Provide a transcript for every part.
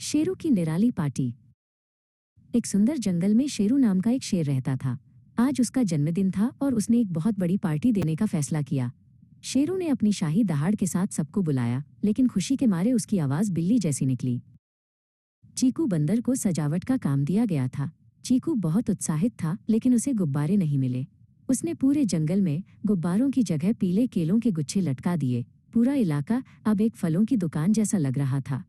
शेरू की निराली पार्टी। एक सुंदर जंगल में शेरू नाम का एक शेर रहता था। आज उसका जन्मदिन था और उसने एक बहुत बड़ी पार्टी देने का फैसला किया। शेरू ने अपनी शाही दहाड़ के साथ सबको बुलाया, लेकिन खुशी के मारे उसकी आवाज बिल्ली जैसी निकली। चीकू बंदर को सजावट का काम दिया गया था। चीकू बहुत उत्साहित था, लेकिन उसे गुब्बारे नहीं मिले। उसने पूरे जंगल में गुब्बारों की जगह पीले केलों के गुच्छे लटका दिए। पूरा इलाका अब एक फलों की दुकान जैसा लग रहा था।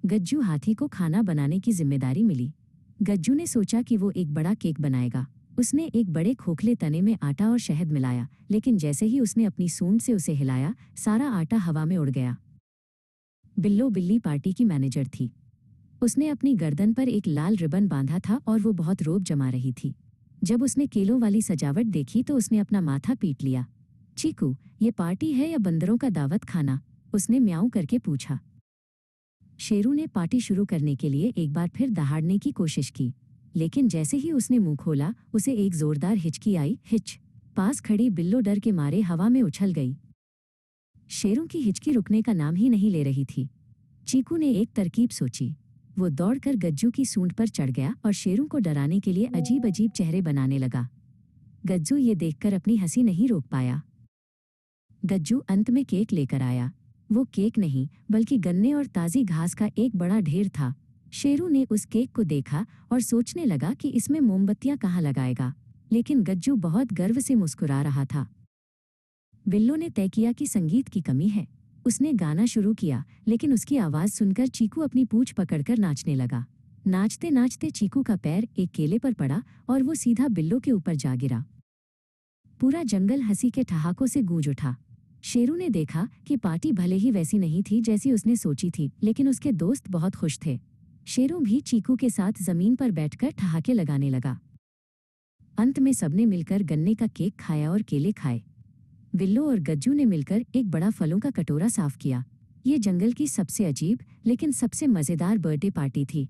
गज्जू हाथी को खाना बनाने की जिम्मेदारी मिली। गज्जू ने सोचा कि वो एक बड़ा केक बनाएगा। उसने एक बड़े खोखले तने में आटा और शहद मिलाया, लेकिन जैसे ही उसने अपनी सूंड से उसे हिलाया, सारा आटा हवा में उड़ गया। बिल्लो बिल्ली पार्टी की मैनेजर थी। उसने अपनी गर्दन पर एक लाल रिबन बांधा था और वो बहुत रोब जमा रही थी। जब उसने केलों वाली सजावट देखी तो उसने अपना माथा पीट लिया। चीकू, ये पार्टी है या बंदरों का दावत खाना? उसने म्याऊं करके पूछा। शेरू ने पार्टी शुरू करने के लिए एक बार फिर दहाड़ने की कोशिश की, लेकिन जैसे ही उसने मुंह खोला, उसे एक जोरदार हिचकी आई। हिच! पास खड़ी बिल्लो डर के मारे हवा में उछल गई। शेरू की हिचकी रुकने का नाम ही नहीं ले रही थी। चीकू ने एक तरकीब सोची। वो दौड़कर गज्जू की सूंड पर चढ़ गया और शेरू को डराने के लिए अजीब अजीब चेहरे बनाने लगा। गज्जू ये देखकर अपनी हंसी नहीं रोक पाया। गज्जू अंत में केक लेकर आया। वो केक नहीं, बल्कि गन्ने और ताज़ी घास का एक बड़ा ढेर था। शेरू ने उस केक को देखा और सोचने लगा कि इसमें मोमबत्तियां कहाँ लगाएगा, लेकिन गज्जू बहुत गर्व से मुस्कुरा रहा था। बिल्लो ने तय किया कि संगीत की कमी है। उसने गाना शुरू किया, लेकिन उसकी आवाज़ सुनकर चीकू अपनी पूंछ पकड़कर नाचने लगा। नाचते नाचते चीकू का पैर एक केले पर पड़ा और वो सीधा बिल्लो के ऊपर जा गिरा। पूरा जंगल हंसी के ठहाकों से गूंज उठा। शेरू ने देखा कि पार्टी भले ही वैसी नहीं थी जैसी उसने सोची थी, लेकिन उसके दोस्त बहुत खुश थे। शेरू भी चीकू के साथ जमीन पर बैठकर ठहाके लगाने लगा। अंत में सबने मिलकर गन्ने का केक खाया और केले खाए। बिल्लो और गज्जू ने मिलकर एक बड़ा फलों का कटोरा साफ किया। ये जंगल की सबसे अजीब लेकिन सबसे मजेदार बर्थडे पार्टी थी।